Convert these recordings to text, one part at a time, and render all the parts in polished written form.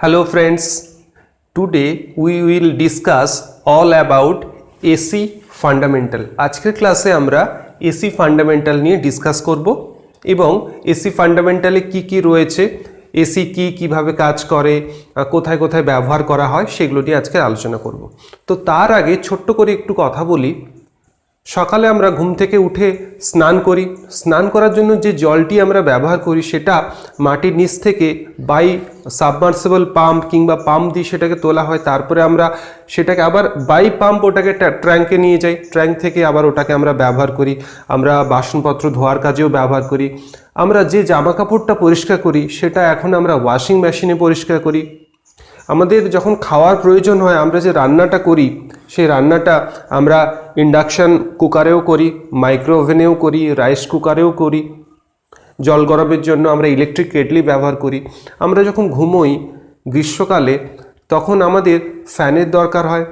Hello friends, today we will discuss all about AC fundamental. আজকের ক্লাসে আমরা AC fundamental নিয়ে ডিসকাস করব এবং AC fundamental এ কি রয়েছে, AC কিভাবে কাজ করে, কোথায় কোথায় ব্যবহার করা হয় সেগুলো নিয়ে আজকে আলোচনা করব। তো তার আগে ছোট্ট করে একটু কথা বলি। সকালে আমরা ঘুম থেকে উঠে স্নান করি। স্নান করার জন্য যে জলটি আমরা ব্যবহার করি সেটা মাটির নিচ থেকে বাই সাবমার্সিবল পাম্প কিংবা পাম্প দিয়ে সেটাকে তোলা হয়। তারপরে আমরা সেটাকে আবার বাই পাম্প ওটাকে ট্যাঙ্কে নিয়ে যাই। ট্যাঙ্ক থেকে আবার ওটাকে আমরা ব্যবহার করি। আমরা বাসনপত্র ধোয়ার কাজেও ব্যবহার করি। আমরা যে জামা কাপড়টা পরিষ্কার করি সেটা এখন আমরা ওয়াশিং মেশিনে পরিষ্কার করি। আমাদের যখন খাওয়ার প্রয়োজন হয়, আমরা যে রান্নাটা করি সেই রান্নাটা আমরা ইন্ডাকশান কুকারেও করি, মাইক্রো ওভেনেও করি, রাইস কুকারেও করি। জল গরমের জন্য আমরা ইলেকট্রিক কেটলি ব্যবহার করি। আমরা যখন ঘুমোই গ্রীষ্মকালে তখন আমাদের ফ্যানের দরকার হয়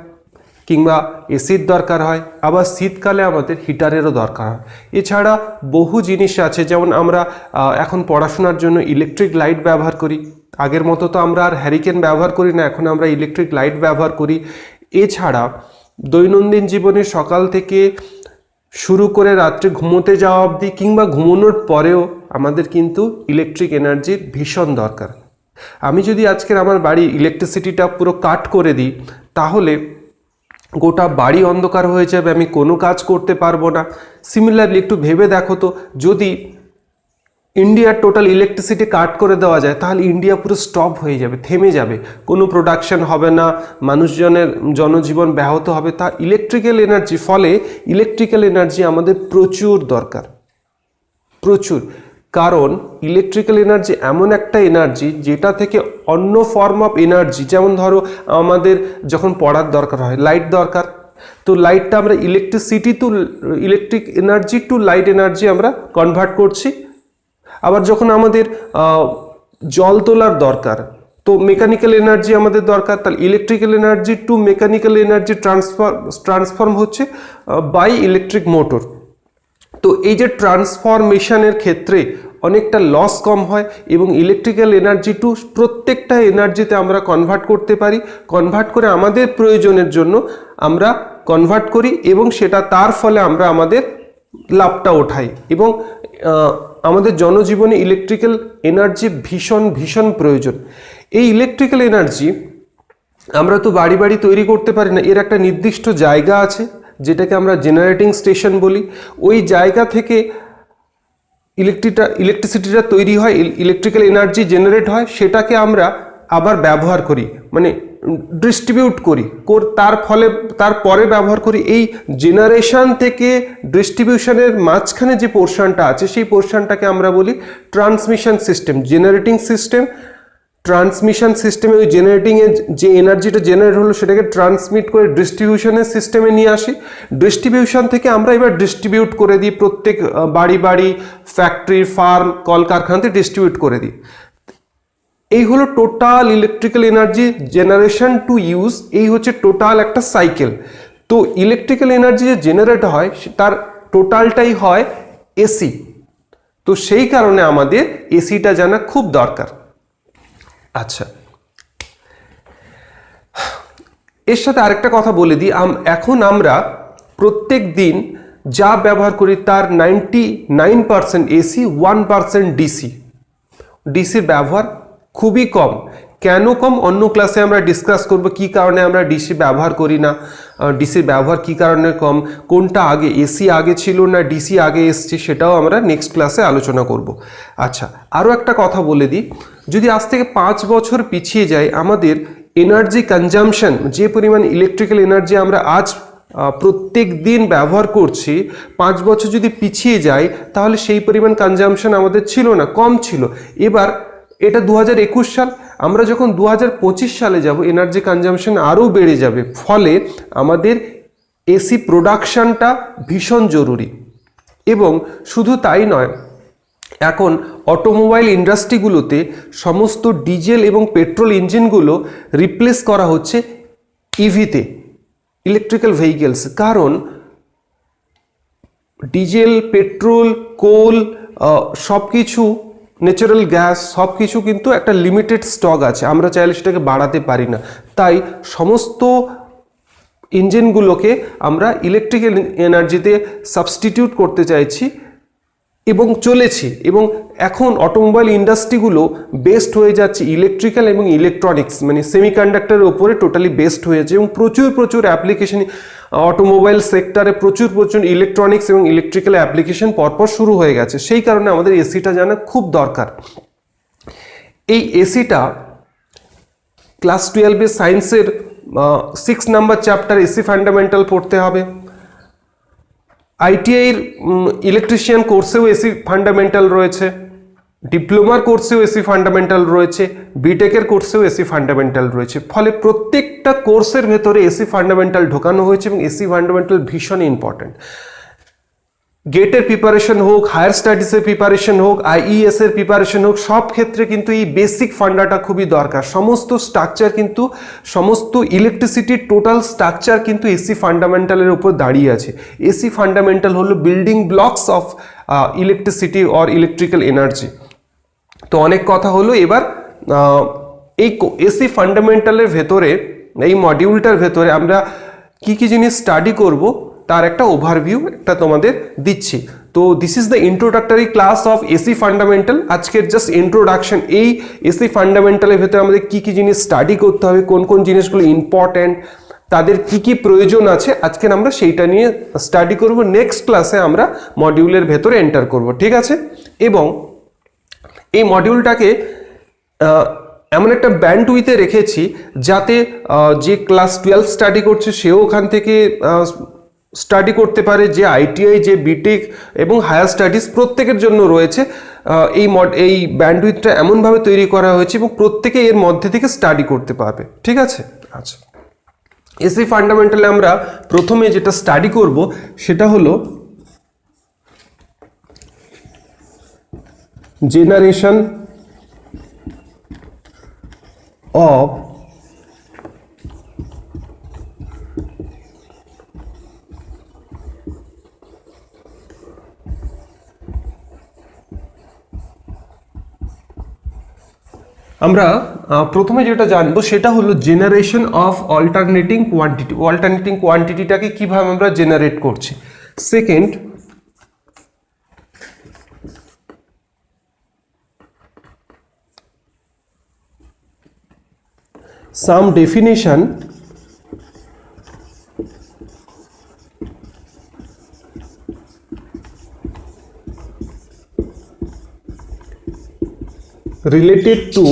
কিংবা এসির দরকার হয়, আবার শীতকালে আমাদের হিটারেরও দরকার হয়। এছাড়া বহু জিনিস আছে, যেমন আমরা এখন পড়াশোনার জন্য ইলেকট্রিক লাইট ব্যবহার করি। আগের মতো তো আমরা আর হ্যারিকেন ব্যবহার করি না, এখন আমরা ইলেকট্রিক লাইট ব্যবহার করি। এছাড়া দৈনন্দিন জীবনে সকাল থেকে শুরু করে রাত্রে ঘুমোতে যাওয়া অবধি কিংবা ঘুমানোর পরেও আমাদের কিন্তু ইলেকট্রিক এনার্জির ভীষণ দরকার। আমি যদি আজকের আমার বাড়ি ইলেকট্রিসিটিটা পুরো কাট করে দিই তাহলে গোটা বাড়ি অন্ধকার হয়ে যাবে, আমি কোনো কাজ করতে পারবো না। সিমিলারলি একটু ভেবে দেখো তো, যদি ইন্ডিয়ার টোটাল ইলেকট্রিসিটি কাট করে দেওয়া যায় তাহলে ইন্ডিয়া পুরো স্টপ হয়ে যাবে, থেমে যাবে, কোনো প্রোডাকশন হবে না, মানুষজনের জনজীবন ব্যাহত হবে। তা ইলেকট্রিক্যাল এনার্জি, ফলে ইলেকট্রিক্যাল এনার্জি আমাদের প্রচুর দরকার, প্রচুর। কারণ ইলেকট্রিক্যাল এনার্জি এমন একটা এনার্জি যেটা থেকে অন্য ফর্ম অফ এনার্জি, যেমন ধরো আমাদের যখন পড়ার দরকার হয়, লাইট দরকার, তো লাইটটা আমরা electricity to electric energy to light energy আমরা কনভার্ট করছি। আবার যখন আমাদের জল তোলার দরকার, তো মেকানিক্যাল এনার্জি আমাদের দরকার, তাহলে electrical energy to mechanical energy transform হচ্ছে বাই ইলেকট্রিক মোটর। তো এই যে ট্রান্সফরমেশনের ক্ষেত্রে অনেকটা লস কম হয় এবং ইলেকট্রিক্যাল এনার্জি টু প্রত্যেকটা এনার্জিতে আমরা কনভার্ট করতে পারি। কনভার্ট করে আমাদের প্রয়োজনের জন্য আমরা কনভার্ট করি এবং সেটা তার ফলে আমরা আমাদের লাভটা ওঠাই। এবং আমাদের জনজীবনে ইলেকট্রিক্যাল এনার্জি ভীষণ ভীষণ প্রয়োজন। এই ইলেকট্রিক্যাল এনার্জি আমরা তো বাড়ি বাড়ি তৈরি করতে পারি না, এর একটা নির্দিষ্ট জায়গা আছে যেটাকে আমরা জেনারেটিং স্টেশন বলি। ওই জায়গা থেকে ইলেকট্রিসিটিটা তৈরি হয়, ইলেকট্রিক্যাল এনার্জি জেনারেট হয়, সেটাকে আমরা আবার ব্যবহার করি, মানে ডিস্ট্রিবিউট করি, তারপরে ব্যবহার করি। এই জেনারেশন থেকে ডিস্ট্রিবিউশনের মাঝখানে যে পোর্শনটা আছে সেই পোর্শনটাকে আমরা বলি transmission system, generating system. Transmission সিস্টেমে ওই জেনারেটিংয়ে যে এনার্জিটা জেনারেট হলো সেটাকে ট্রান্সমিট করে ডিস্ট্রিবিউশনের সিস্টেমে নিয়ে আসি। ডিস্ট্রিবিউশন থেকে আমরা এবার ডিস্ট্রিবিউট করে দিই, প্রত্যেক বাড়ি বাড়ি, ফ্যাক্টরি, ফার্ম, কলকারখানাতে ডিস্ট্রিবিউট করে দিই। এই হলো total electrical energy generation to use. এই হচ্ছে টোটাল একটা সাইকেল। তো ইলেকট্রিক্যাল এনার্জি যে জেনারেট হয় তার টোটালটাই হয় এসি। তো সেই কারণে আমাদের এসিটা জানা খুব দরকার। আচ্ছা, এর সাথে আরেকটা কথা বলে দিই, এখন আমরা প্রত্যেক দিন যা ব্যবহার করি তার 99% এসি, 1% ডিসি। ডিসির ব্যবহার খুবই কম। কেন কম অন্য ক্লাসে আমরা ডিসকাস করব, কি কারণে আমরা ডিসি ব্যবহার করি না, ডিসির ব্যবহার কি কারণে কম, কোনটা আগে, এসি আগে ছিল না ডিসি আগে এসছে, সেটাও আমরা নেক্সট ক্লাসে আলোচনা করব। আচ্ছা, আরও একটা কথা বলে দিই, যদি আজ থেকে 5 বছর পিছিয়ে যায় আমাদের এনার্জি কনজামশন, যে পরিমাণ ইলেকট্রিক্যাল এনার্জি আমরা আজ প্রত্যেক দিন ব্যবহার করছি, 5 বছর যদি পিছিয়ে যায় তাহলে সেই পরিমাণ কনজামশন আমাদের ছিল না, কম ছিল। এবার এটা 2021 সাল, আমরা যখন 2025 সালে যাব এনার্জি কনজামশন আরও বেড়ে যাবে, ফলে আমাদের এসি প্রোডাকশানটা ভীষণ জরুরি। এবং শুধু তাই নয়, এখন অটোমোবাইল ইন্ডাস্ট্রিগুলোতে সমস্ত ডিজেল এবং পেট্রোল ইঞ্জিনগুলো রিপ্লেস করা হচ্ছে ইভিতে, ইলেকট্রিক্যাল ভেহিকেলস। কারণ ডিজেল, পেট্রোল, কোল সব কিছু ন্যাচারাল গ্যাস সব কিছু কিন্তু একটা লিমিটেড স্টক আছে, আমরা চাইলে সেটাকে বাড়াতে পারি না। তাই সমস্ত ইঞ্জিনগুলোকে আমরা ইলেকট্রিক্যাল এনার্জিতে সাবস্টিটিউট করতে চাইছি এবং চলেছি, এবং এখন অটোমোবাইল ইন্ডাস্ট্রিগুলো বেসড হয়ে যাচ্ছে ইলেকট্রিক্যাল এবং ইলেকট্রনিক্স মানে সেমিকন্ডাক্টরের উপরে টোটালি বেসড হয়েছে, এবং প্রচুর অ্যাপ্লিকেশন অটোমোবাইল সেক্টরে প্রচুর ইলেকট্রনিক্স এবং ইলেকট্রিক্যাল অ্যাপ্লিকেশন পরপর শুরু হয়ে গেছে। সেই কারণে আমাদের এসিটা জানা খুব দরকার। এই এসিটা ক্লাস 12 সায়েন্সের 6 নাম্বার চ্যাপ্টার এসি ফান্ডামেন্টাল পড়তে হবে। আইটিআইয়ের ইলেকট্রিশিয়ান কোর্সেও এসি ফান্ডামেন্টাল রয়েছে, ডিপ্লোমার কোর্সেও এসি ফান্ডামেন্টাল রয়েছে, বিটেকের কোর্সেও এসি ফান্ডামেন্টাল রয়েছে। ফলে প্রত্যেকটা কোর্সের ভেতরে এসি ফান্ডামেন্টাল ঢোকানো হয়েছে এবং এসি ফান্ডামেন্টাল ভীষণ ইম্পর্ট্যান্ট। গেটের প্রিপারেশন হোক, হায়ার স্টাডিজের প্রিপারেশন হোক, আইইএস এর প্রিপারেশন হোক, সব ক্ষেত্রে কিন্তু এই বেসিক ফান্ডাটা খুবই দরকার। সমস্ত স্ট্রাকচার কিন্তু, সমস্ত ইলেকট্রিসিটির টোটাল স্ট্রাকচার কিন্তু এসি ফান্ডামেন্টালের উপর দাঁড়িয়ে আছে। এসি ফান্ডামেন্টাল হলো building blocks of electricity or electrical energy. তো অনেক কথা হলো, এবার এই এসি ফান্ডামেন্টালের ভেতরে, এই মডিউলটার ভেতরে আমরা কি কি জিনিস স্টাডি করব তার একটা ওভারভিউ একটা তোমাদের দিচ্ছি। তো this is the introductory class of AC fundamental. আজকের জাস্ট ইন্ট্রোডাকশন, এই এসি ফান্ডামেন্টালের ভেতরে আমাদের কি কি জিনিস স্টাডি করতে হবে, কোন কোন জিনিসগুলো ইম্পর্ট্যান্ট, তাদের কি কি প্রয়োজন আছে, আজকে আমরা সেইটা নিয়ে স্টাডি করব। নেক্সট ক্লাসে আমরা মডিউলের ভেতরে এন্টার করব, ঠিক আছে? এবং এই মডিউলটাকে এমন একটা ব্যান্ডউইথে রেখেছি যাতে যে ক্লাস 12 স্টাডি করছে সেও ওখান থেকে স্টাডি করতে পারে, যে আইটিআই, যে বিটেক এবং হায়ার স্টাডিজ প্রত্যেকের জন্য রয়েছে। এই ব্যান্ডউইথটা এমনভাবে তৈরি করা হয়েছে এবং প্রত্যেকে এর মধ্যে থেকে স্টাডি করতে পারবে, ঠিক আছে? আচ্ছা, এসি ফান্ডামেন্টালে আমরা প্রথমে যেটা স্টাডি করব সেটা হলো জেনারেশন অফ আমরা প্রথমে যেটা জানবো সেটা হলো generation of alternating quantity. Alternating কোয়ান্টিটিটাকে কিভাবে আমরা জেনারেট করছি। Second, some definition related to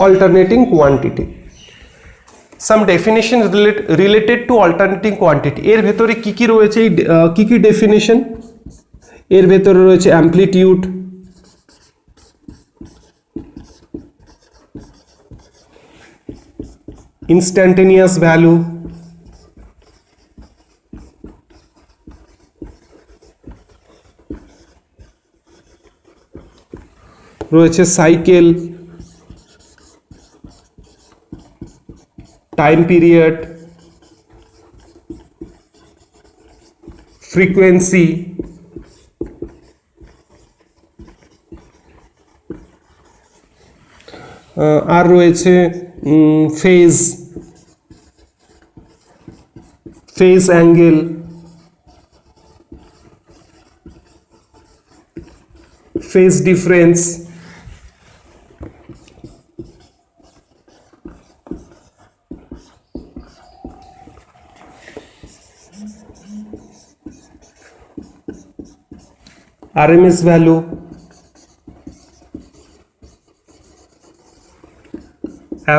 alternating quantity. Some definition related to alternating quantity. এর ভেতরে কি কি রয়েছে, কি কি ডেফিনেশন? এর ভেতরে রয়েছে অ্যামপ্লিটিউড, instantaneous value, রয়েছে সাইকেল, টাইম পিরিয়ড, ফ্রিকোয়েন্সি, আর রয়েছে phase angle, phase difference, RMS value,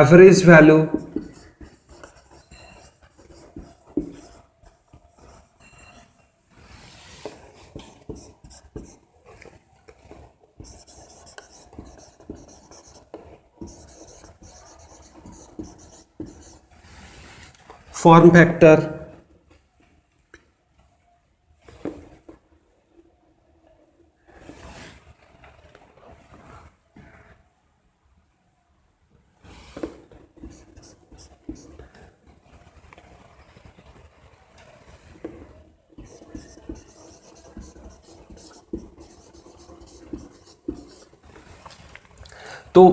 average value, form factor, তো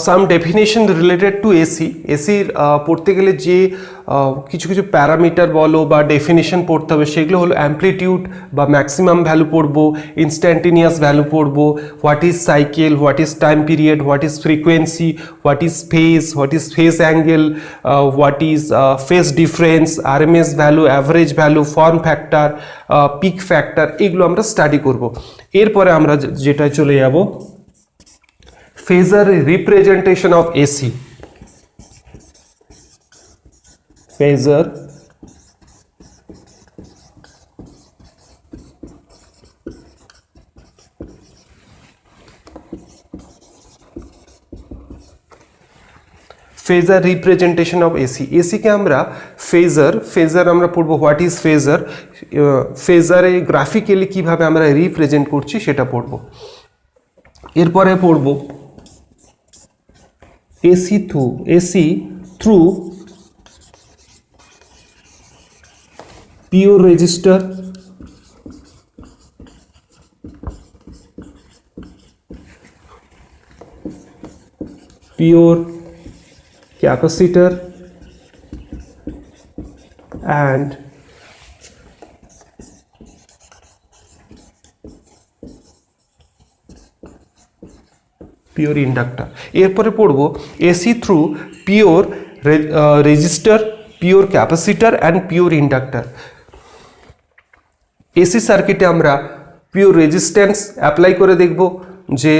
সাম ডেফিনেশন রিলেটেড টু এসি। এসির পড়তে গেলে যে কিছু কিছু প্যারামিটার বলো বা ডেফিনেশন পড়তে হবে, সেগুলো হলো অ্যাম্প্লিটিউড বা ম্যাক্সিমাম ভ্যালু পড়বো, ইনস্ট্যান্টেনিয়াস ভ্যালু পড়বো, what is cycle, what is time period, what is frequency, what is phase angle, what is phase difference, RMS value, average value, form factor, peak factor, এগুলো আমরা study করব। এরপরে আমরা যেটা চলে যাব phasor representation of AC. Phasor phasor representation of AC. এসিকে আমরা ফেজার আমরা পড়বো হোয়াট ইজ ফেজার, ফেজারে গ্রাফিক্যালি কীভাবে আমরা রিপ্রেজেন্ট করছি সেটা পড়বো। এরপরে পড়বো AC through pure resistor, pure capacitor and pure inductor. এরপরে পড়ব AC through pure register, pure capacitor and pure inductor. AC সার্কিটে আমরা পিওর রেজিস্ট্যান্স অ্যাপ্লাই করে দেখব যে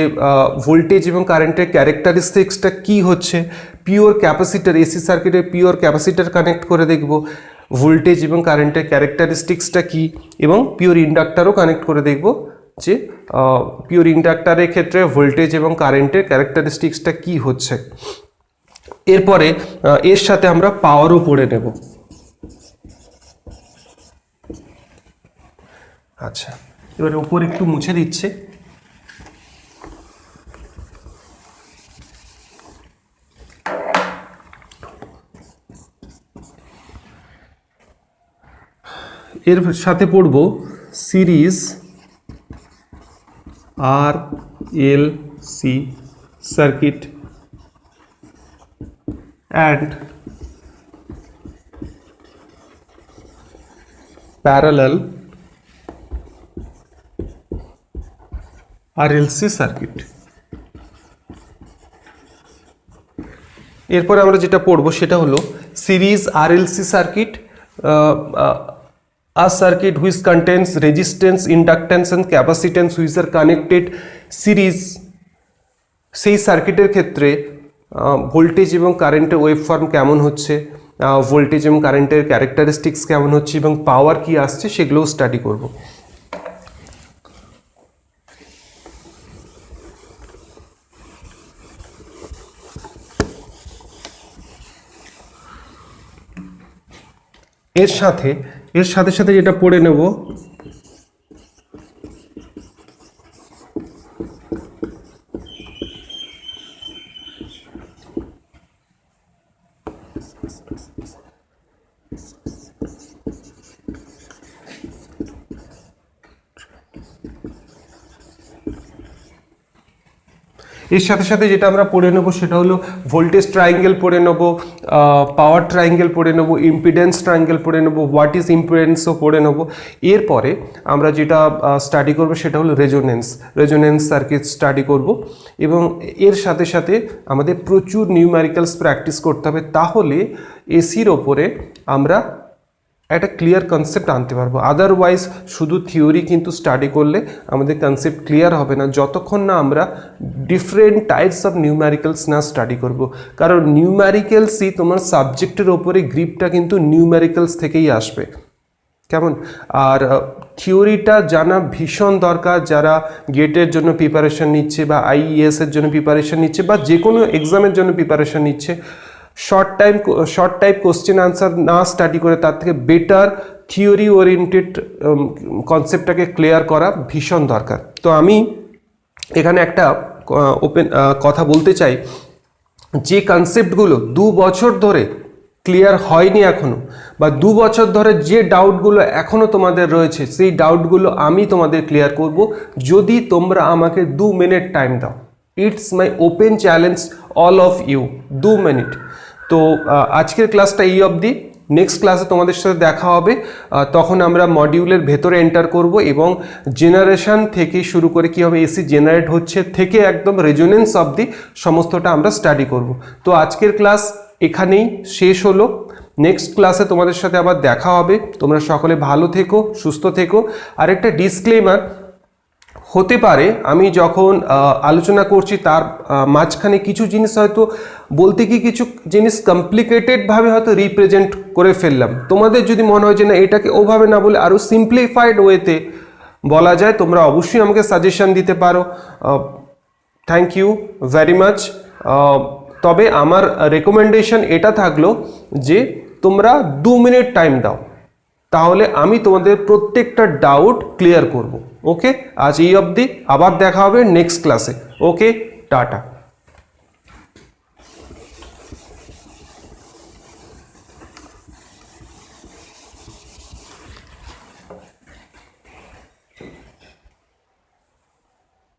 ভোল্টেজ এবং কারেন্টের ক্যারেক্টারিস্টিক্সটা কী হচ্ছে। পিওর ক্যাপাসিটার, এসি সার্কিটে পিওর ক্যাপাসিটার কানেক্ট করে দেখব ভোল্টেজ এবং কারেন্টের ক্যারেক্টারিস্টিক্সটা কী, এবং পিওর ইন্ডাক্টরও কানেক্ট করে দেখব যে পিওর ইন্ডাক্টরের ক্ষেত্রে ভোল্টেজ এবং কারেন্টের ক্যারেক্টারিস্টিক্সটা কী হচ্ছে। এরপরে এর সাথে আমরা পাওয়ারও পড়ে নেব। আচ্ছা, এবারে উপর একটু মুছে দিচ্ছে। এর সাথে পড়ব series RLC circuit and parallel RLC circuit। এরপরে আমরা যেটা পড়ব সেটা হলো series RLC circuit, a circuit which contains resistance, inductance and capacitance which are connected series। সেই সার্কিটের ক্ষেত্রে ভোল্টেজ এবং কারেন্টের ওয়েভফর্ম কেমন হচ্ছে, ভোল্টেজ এবং কারেন্টের ক্যারেক্টারিস্টিক্স কেমন হচ্ছে এবং পাওয়ার কি আসছে সেগুলোও স্টাডি করব। এর সাথে সাথে যেটা পড়ে নেব এর সাথে সাথে যেটা আমরা পড়ে নেব সেটা হলো ভোল্টেজ ট্রায়াঙ্গেল পড়ে নেব, পাওয়ার ট্রায়াঙ্গেল পড়ে নেব, ইম্পিডেন্স ট্রায়াঙ্গেল পড়ে নেব, হোয়াট ইজ ইম্পিডেন্সও পড়ে নেব। এরপরে আমরা যেটা স্টাডি করব সেটা হলো রেজোনেন্স সার্কিট স্টাডি করব, এবং এর সাথে সাথে আমাদের প্রচুর নিউমেরিক্যালস প্র্যাকটিস করতে হবে, তাহলে এসির ওপরে আমরা একটা ক্লিয়ার কনসেপ্ট আনতে পারবো। আদারওয়াইজ শুধু থিওরি কিন্তু স্টাডি করলে আমাদের কনসেপ্ট ক্লিয়ার হবে না যতক্ষণ না আমরা ডিফারেন্ট টাইপস অফ নিউম্যারিক্যালস না স্টাডি করব। কারণ নিউম্যারিক্যালসই তোমার সাবজেক্টের ওপরে গ্রিপটা কিন্তু নিউম্যারিক্যালস থেকেই আসবে, কেমন। আর থিওরিটা জানা ভীষণ দরকার যারা গেটের জন্য প্রিপারেশন নিচ্ছে বা আইইএস এর জন্য প্রিপারেশন নিচ্ছে বা যে কোনো এক্সামের জন্য প্রিপারেশন নিচ্ছে। শর্ট টাইপ কোশ্চেন আনসার না স্টাডি করে তার থেকে বেটার থিওরি ওরিয়েন্টেড কনসেপ্টটাকে ক্লিয়ার করা ভীষণ দরকার। তো আমি এখানে একটা কথা বলতে চাই, যে কনসেপ্টগুলো 2 বছর ধরে ক্লিয়ার হয়নি এখনও, বা 2 বছর ধরে যে ডাউটগুলো এখনও তোমাদের রয়েছে সেই ডাউটগুলো আমি তোমাদের ক্লিয়ার করব যদি তোমরা আমাকে 2 মিনিট টাইম দাও। It's my open challenge all of you 2 minute. তো আজকের ক্লাসটা এই অবধি। নেক্সট ক্লাসে তোমাদের সাথে দেখা হবে, তখন আমরা মডিউলের ভেতরে এন্টার করব এবং জেনারেশন থেকে শুরু করে কীভাবে এসি জেনারেট হচ্ছে থেকে একদম রেজোনেন্স অবধি সমস্তটা আমরা স্টাডি করব। তো আজকের ক্লাস এখানেই শেষ হলো। নেক্সট ক্লাসে তোমাদের সাথে আবার দেখা হবে। তোমরা সকলে ভালো থেকো, সুস্থ থেকো। আর একটা ডিসক্লেমার, হতে পারে আমি যখন আলোচনা করছি তার মাঝখানে কিছু জিনিস হয়তো বলতে গিয়ে কিছু জিনিস কমপ্লিকেটেডভাবে হয়তো রিপ্রেজেন্ট করে ফেললাম। তোমাদের যদি মনে হয় যে না এটাকে ওভাবে না বলে আরও সিম্পলিফাইড ওয়েতে বলা যায়, তোমরা অবশ্যই আমাকে সাজেশন দিতে পারো। Thank you very much. তবে আমার রেকমেন্ডেশন এটা থাকলো যে তোমরা 2 মিনিট টাইম দাও, তাহলে আমি তোমাদের প্রত্যেকটা ডাউট ক্লিয়ার করব। ওকে, আজ এই অবধি, আবার দেখা হবে নেক্সট ক্লাসে। ওকে, টাটা।